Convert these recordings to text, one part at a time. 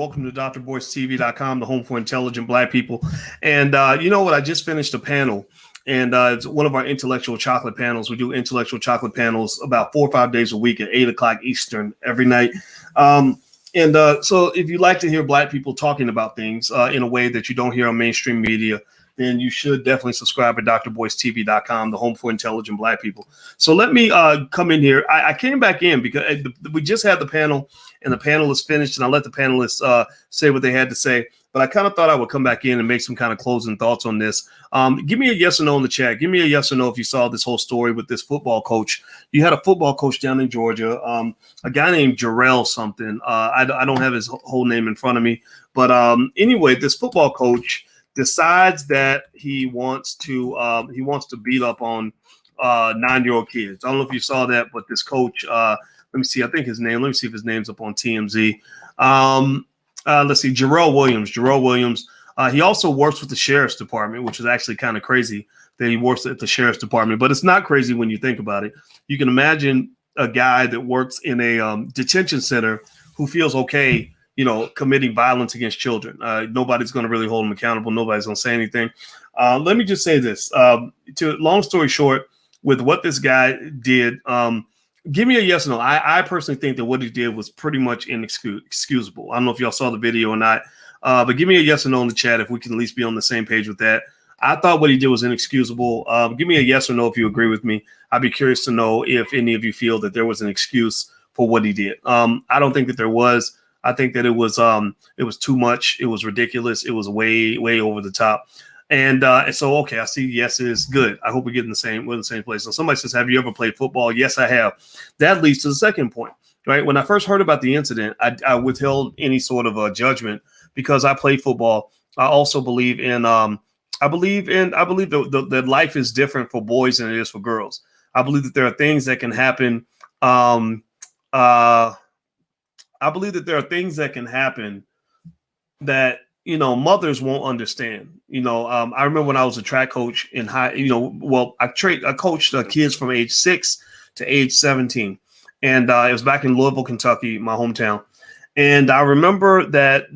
Welcome to drboystv.com, the home for intelligent Black people. And you know what? I just finished a panel, and it's one of our intellectual chocolate panels. We do intellectual chocolate panels about 4 or 5 days a week at 8 o'clock Eastern every night. So if you like to hear Black people talking about things in a way that you don't hear on mainstream media, then you should definitely subscribe at drboystv.com, the home for intelligent Black people. So let me come in here. I came back in because we just had the panel, and the panel is finished, and I let the panelists say what they had to say. But I kind of thought I would come back in and make some kind of closing thoughts on this. Give me a yes or no in the chat. Give me a yes or no if you saw this whole story with this football coach. You had a football coach down in Georgia, a guy named Jarrell something. I don't have his whole name in front of me. But anyway, this football coach decides that he wants to beat up on 9-year-old kids. I don't know if you saw that, but this coach, let me see. I think his name. Let me see if his name's up on TMZ. Let's see, Jarrell Williams. He also works with the sheriff's department, which is actually kind of crazy that he works at the sheriff's department. But it's not crazy when you think about it. You can imagine a guy that works in a detention center who feels okay, committing violence against children. Nobody's going to really hold him accountable. Nobody's going to say anything. Let me just say this. Long story short, with what this guy did, give me a yes or no. I personally think that what he did was pretty much inexcusable. I don't know if y'all saw the video or not, but give me a yes or no in the chat if we can at least be on the same page with that. I thought what he did was inexcusable. Give me a yes or no if you agree with me. I'd be curious to know if any of you feel that there was an excuse for what he did. I don't think that there was. I think that it was too much. It was ridiculous. It was way, way over the top. And so, okay, I see yeses. Good. I hope we're in the same place. So somebody says, have you ever played football? Yes, I have. That leads to the second point, right? When I first heard about the incident, I withheld any sort of a judgment because I played football. I also believe in I believe that life is different for boys than it is for girls. I believe that there are things that can happen. I believe that there are things that can happen that, mothers won't understand. I remember when I was a track coach in high, I coached kids from age 6 to age 17. And it was back in Louisville, Kentucky, my hometown. And I remember that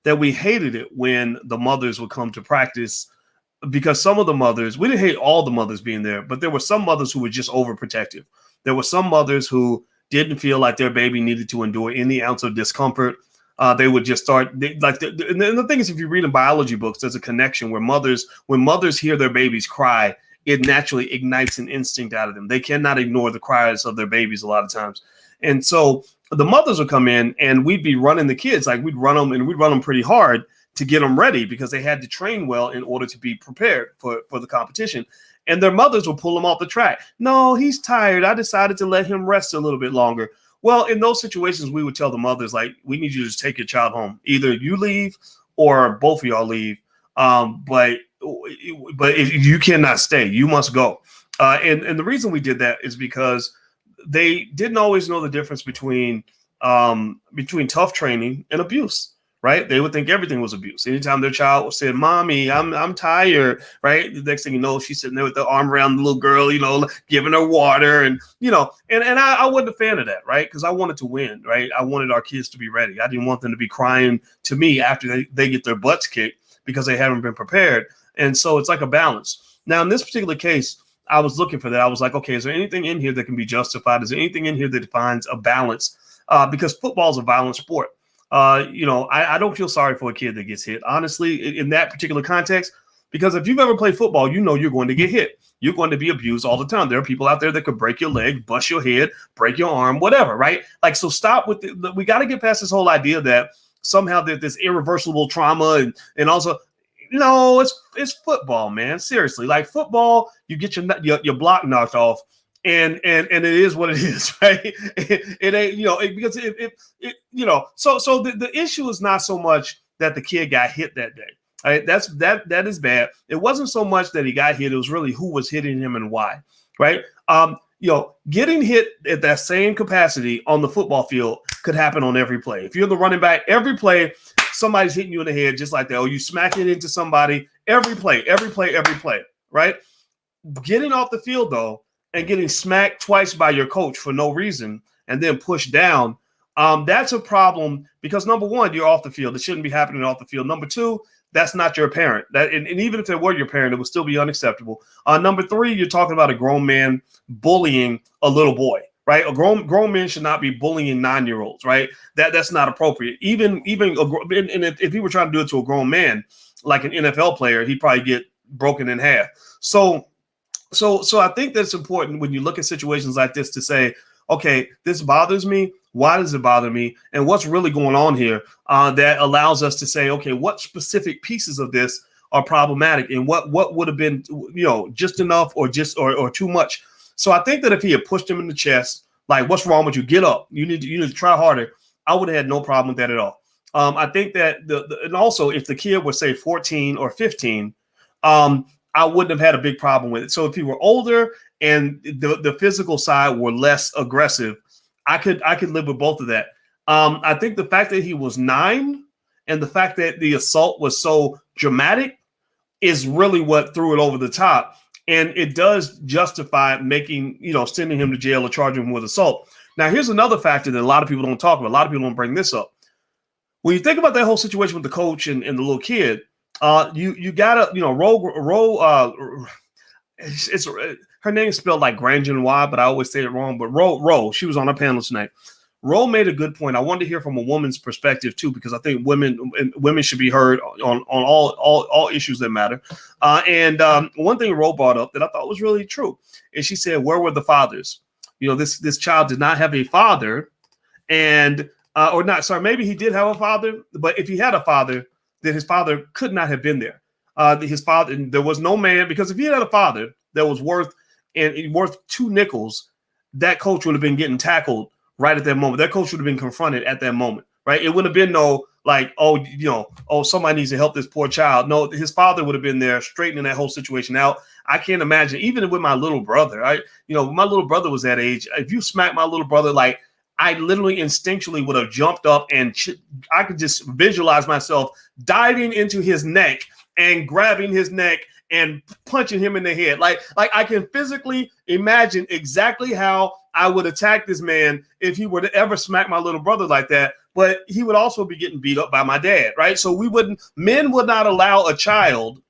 that we hated it when the mothers would come to practice, because some of the mothers, we didn't hate all the mothers being there, but there were some mothers who were just overprotective. There were some mothers who didn't feel like their baby needed to endure any ounce of discomfort. They would just start and the thing is, if you read in biology books, there's a connection where when mothers hear their babies cry, it naturally ignites an instinct out of them. They cannot ignore the cries of their babies a lot of times. And so the mothers would come in and we'd be running the kids. Like we'd run them pretty hard to get them ready because they had to train well in order to be prepared for the competition. And their mothers will pull them off the track. No, he's tired. I decided to let him rest a little bit longer. Well, in those situations, we would tell the mothers, like, we need you to just take your child home. Either you leave or both of y'all leave. But you cannot stay. You must go. And the reason we did that is because they didn't always know the difference between tough training and abuse. Right? They would think everything was abuse. Anytime their child said, "Mommy, I'm tired," right? The next thing you know, she's sitting there with the arm around the little girl, giving her water, and I wasn't a fan of that, right? Because I wanted to win, right? I wanted our kids to be ready. I didn't want them to be crying to me after they get their butts kicked because they haven't been prepared. And so it's like a balance. Now, in this particular case, I was looking for that. I was like, okay, is there anything in here that can be justified? Is there anything in here that defines a balance? Because football is a violent sport. I don't feel sorry for a kid that gets hit, honestly, in that particular context, because if you've ever played football, you're going to get hit. You're going to be abused all the time. There are people out there that could break your leg, bust your head, break your arm, whatever, right? Like, so stop with we got to get past this whole idea that somehow that this irreversible trauma and also, no, it's football, man. Seriously, like football, you get your block knocked off. And it is what it is, right? It ain't, because so the issue is not so much that the kid got hit that day. Right? That is bad. It wasn't so much that he got hit. It was really who was hitting him and why, right? Getting hit at that same capacity on the football field could happen on every play. If you're the running back, every play, somebody's hitting you in the head just like that. Or you smack it into somebody every play, right? Getting off the field, though, and getting smacked twice by your coach for no reason and then pushed down, That's a problem because number one, you're off the field. It shouldn't be happening off the field. Number two, that's not your parent. And even if they were your parent, it would still be unacceptable. Number three, you're talking about a grown man bullying a little boy, right? A grown man should not be bullying 9-year-olds, right? That's not appropriate. Even if he were trying to do it to a grown man, like an NFL player, he'd probably get broken in half. So I think that's important when you look at situations like this to say, okay, this bothers me. Why does it bother me? And what's really going on here that allows us to say, okay, what specific pieces of this are problematic and what would have been, just enough or too much. So I think that if he had pushed him in the chest, like, what's wrong with you? Get up. You need to try harder. I would have had no problem with that at all. I think that and also if the kid was say 14 or 15, I wouldn't have had a big problem with it. So if he were older and the physical side were less aggressive, I could live with both of that. I think the fact that he was 9 and the fact that the assault was so dramatic is really what threw it over the top. And it does justify sending him to jail or charging him with assault. Now, here's another factor that a lot of people don't talk about. A lot of people don't bring this up. When you think about that whole situation with the coach and the little kid, you gotta, it's her name's spelled like Grandjean, but I always say it wrong. But Ro, she was on our panel tonight. Ro made a good point. I wanted to hear from a woman's perspective too, because I think women should be heard on all issues that matter. And one thing Ro brought up that I thought was really true is she said, "Where were the fathers? This child did not have a father, and or not. Sorry, maybe he did have a father, but if he had a father, then his father could not have been there. His father, and there was no man, because if he had a father that was worth 2 nickels, that coach would have been getting tackled right at that moment. That coach would have been confronted at that moment, right? It would have been no like, somebody needs to help this poor child. No, his father would have been there straightening that whole situation out. I can't imagine, even with my little brother, my little brother was that age. If you smack my little brother, like, I literally instinctually would have jumped up and I could just visualize myself diving into his neck and grabbing his neck and punching him in the head. Like I can physically imagine exactly how I would attack this man if he were to ever smack my little brother like that. But he would also be getting beat up by my dad, right? So men would not allow a child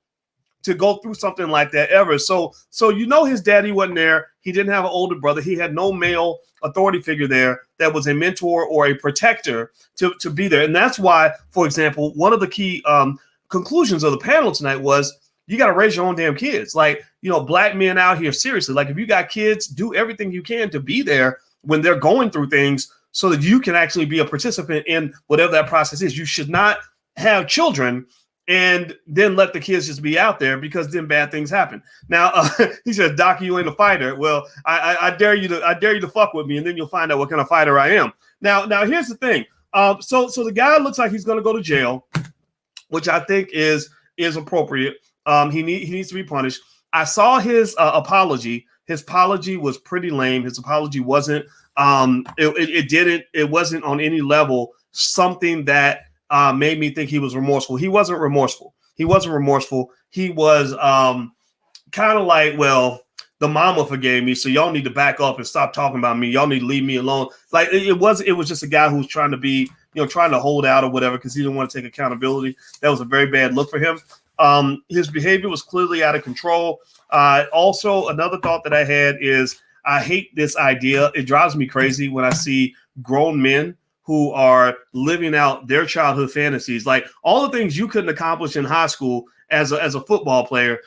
to go through something like that ever. So his daddy wasn't there. He didn't have an older brother. He had no male authority figure there that was a mentor or a protector to be there. And that's why, for example, one of the key conclusions of the panel tonight was you got to raise your own damn kids. Like, black men out here, seriously, like if you got kids, do everything you can to be there when they're going through things so that you can actually be a participant in whatever that process is. You should not have children and then let the kids just be out there, because then bad things happen. Now, he says, "Doc, you ain't a fighter." Well, I dare you to fuck with me, and then you'll find out what kind of fighter I am. Now, here's the thing. So the guy looks like he's going to go to jail, which I think is appropriate. He needs to be punished. I saw his apology. His apology was pretty lame. His apology wasn't. It wasn't on any level something that made me think he was remorseful. He wasn't remorseful. He was kind of like, well, the mama forgave me, so y'all need to back up and stop talking about me. Y'all need to leave me alone. Like it was just a guy who's trying to be, trying to hold out or whatever, because he didn't want to take accountability. That was a very bad look for him. His behavior was clearly out of control. Also, another thought that I had is I hate this idea. It drives me crazy when I see grown men who are living out their childhood fantasies, like all the things you couldn't accomplish in high school as a football player.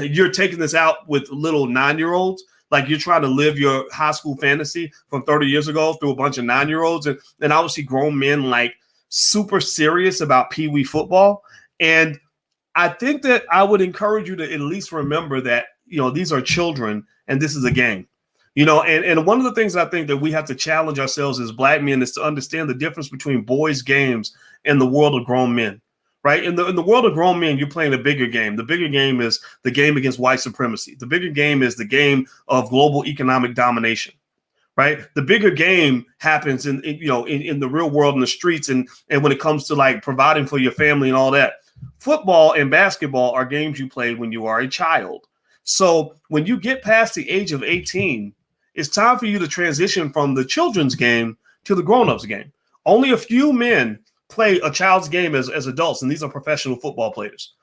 You're taking this out with little 9-year-olds. Like you're trying to live your high school fantasy from 30 years ago through a bunch of 9-year-olds. And obviously grown men like super serious about Pee-wee football. And I think that I would encourage you to at least remember that, these are children and this is a game. And one of the things I think that we have to challenge ourselves as black men is to understand the difference between boys' games and the world of grown men, right? In the world of grown men, you're playing a bigger game. The bigger game is the game against white supremacy. The bigger game is the game of global economic domination, right? The bigger game happens in the real world, in the streets, and when it comes to like providing for your family and all that. Football and basketball are games you played when you are a child. So when you get past the age of 18, it's time for you to transition from the children's game to the grown-ups game. Only a few men play a child's game as adults, and these are professional football players.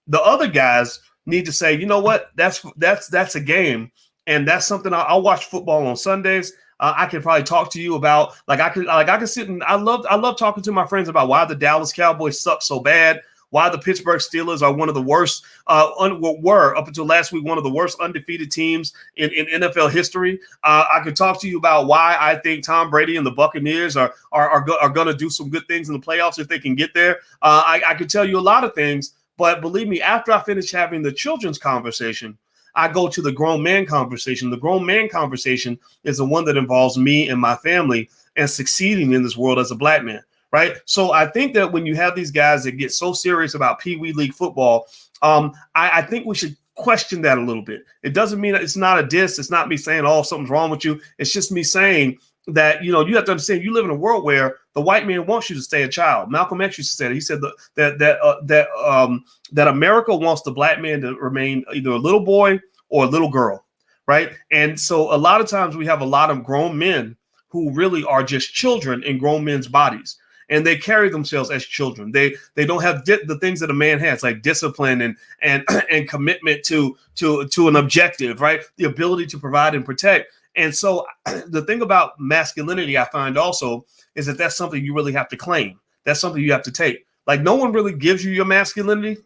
The other guys need to say, you know what, that's a game, and that's something I'll watch football on Sundays. I can probably talk to you about, like I can sit and I love talking to my friends about why the Dallas Cowboys suck so bad, why the Pittsburgh Steelers are one of the worst, were up until last week one of the worst undefeated teams in NFL history. I could talk to you about why I think Tom Brady and the Buccaneers are going to do some good things in the playoffs if they can get there. I could tell you a lot of things, but believe me, after I finish having the children's conversation, I go to the grown man conversation. The grown man conversation is the one that involves me and my family and succeeding in this world as a black man. Right. So I think that when you have these guys that get so serious about Pee Wee League football, I think we should question that a little bit. It doesn't mean it's not a diss. It's not me saying, oh, something's wrong with you. It's just me saying that, you have to understand you live in a world where the white man wants you to stay a child. Malcolm X used to say that. He said that America wants the black man to remain either a little boy or a little girl. Right. And so a lot of times we have a lot of grown men who really are just children in grown men's bodies. And they carry themselves as children. They don't have the things that a man has, like discipline and commitment to an objective, right? The ability to provide and protect. And so the thing about masculinity, I find also, is that that's something you really have to claim. That's something you have to take. Like, no one really gives you your masculinity.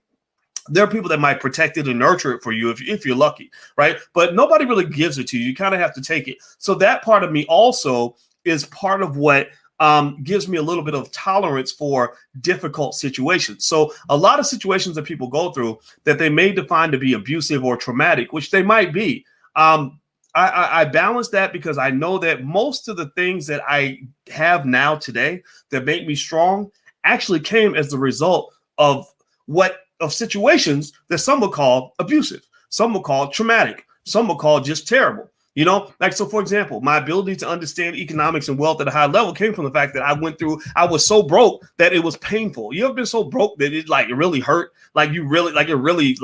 There are people that might protect it and nurture it for you if you're lucky, right? But nobody really gives it to you. You kind of have to take it. So that part of me also is part of what gives me a little bit of tolerance for difficult situations. So a lot of situations that people go through that they may define to be abusive or traumatic, which they might be, I balance that because I know that most of the things that I have now today that make me strong actually came as the result of situations that some would call abusive, some would call traumatic, some would call just terrible. Like, so for example, my ability to understand economics and wealth at a high level came from the fact that I was so broke that it was painful. You ever been so broke that it really hurt? Like it really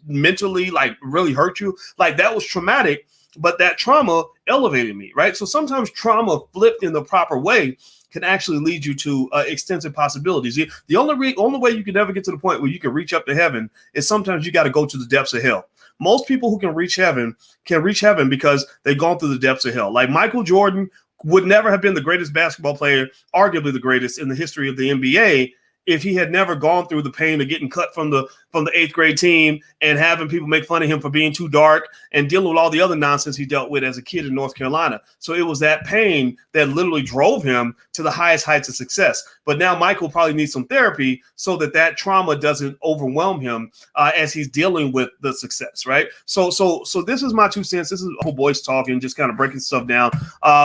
mentally really hurt you? Like, that was traumatic, but that trauma elevated me, right? So sometimes trauma flipped in the proper way can actually lead you to extensive possibilities. The only way you can ever get to the point where you can reach up to heaven is sometimes you got to go to the depths of hell. Most people who can reach heaven because they've gone through the depths of hell. Like Michael Jordan would never have been the greatest basketball player, arguably the greatest in the history of the NBA, if he had never gone through the pain of getting cut from the 8th grade team and having people make fun of him for being too dark and dealing with all the other nonsense he dealt with as a kid in North Carolina. So it was that pain that literally drove him to the highest heights of success. But now Michael probably needs some therapy so that trauma doesn't overwhelm him as he's dealing with the success, right? So this is my 2 cents. This is Uncle Boyce talking, just kind of breaking stuff down.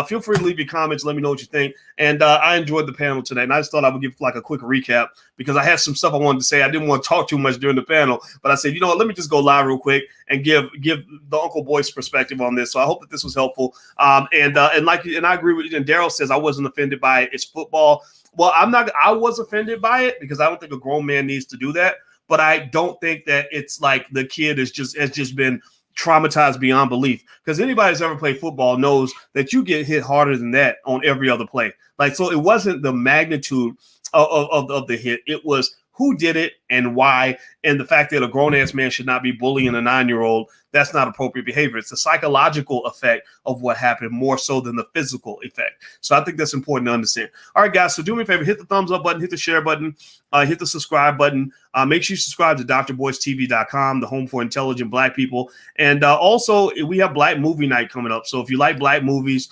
Feel free to leave your comments. Let me know what you think. And I enjoyed the panel today. And I just thought I would give like a quick recap because I had some stuff I wanted to say. I didn't want to talk too much during the panel, but I said, you know what, let me just go live real quick and give the Uncle Boyce perspective on this. So I hope that this was helpful. And I agree with you. And Daryl says I wasn't offended by it. It's football. Well, I was offended by it because I don't think a grown man needs to do that. But I don't think that it's like the kid has just been traumatized beyond belief, because anybody who's ever played football knows that you get hit harder than that on every other play. Like, so it wasn't the magnitude of the hit. It was who did it and why, and the fact that a grown-ass man should not be bullying a 9-year-old. That's not appropriate behavior. It's the psychological effect of what happened more so than the physical effect. So I think that's important to understand. All right, guys, so do me a favor, hit the thumbs up button, hit the share button, hit the subscribe button. Make sure you subscribe to drboycetv.com, the home for intelligent Black people. And also, we have Black Movie Night coming up. So if you like Black movies,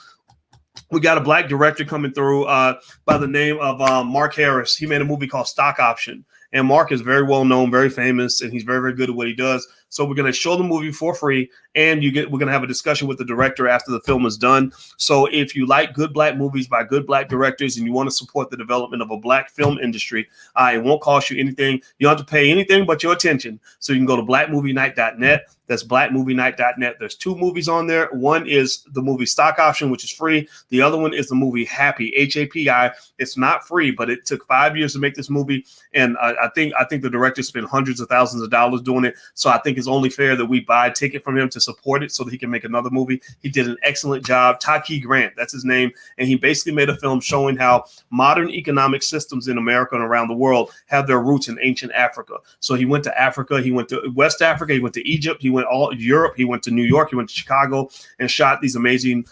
we got a Black director coming through by the name of Mark Harris. He made a movie called Stock Option. And Mark is very well known, very famous, and he's very, very good at what he does. So we're going to show the movie for free, and we're going to have a discussion with the director after the film is done. So if you like good Black movies by good Black directors and you want to support the development of a Black film industry, it won't cost you anything. You don't have to pay anything but your attention. So you can go to blackmovienight.net. That's blackmovienight.net. There's 2 movies on there. One is the movie Stock Option, which is free. The other one is the movie Happy, Happy. It's not free, but it took 5 years to make this movie. And I I think the director spent hundreds of thousands of dollars doing it. So I think it's only fair that we buy a ticket from him to support it so that he can make another movie. He did an excellent job. Taki Grant, that's his name. And he basically made a film showing how modern economic systems in America and around the world have their roots in ancient Africa. So he went to Africa, he went to West Africa, he went to Egypt, he went all Europe, he went to New York, he went to Chicago, and shot these amazing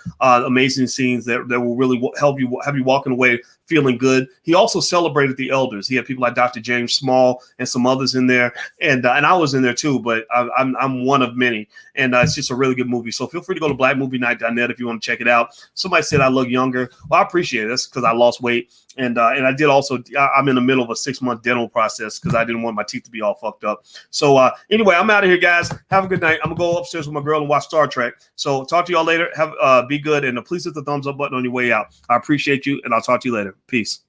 scenes that will really have you walking away feeling good. He also celebrated the elders. He had people like Dr. James Small and some others in there, and I was in there too, but I'm one of many, and it's just a really good movie. So feel free to go to blackmovienight.net if you want to check it out. Somebody said I look younger. Well, I appreciate it. That's because I lost weight, and I did also. I'm in the middle of a 6-month dental process because I didn't want my teeth to be all fucked up. So anyway, I'm out of here, guys. Have a good night. I'm gonna go upstairs with my girl and watch Star Trek. So talk to y'all later. Have be good, and please hit the thumbs up button on your way out. I appreciate you, and I'll talk to you later. Peace.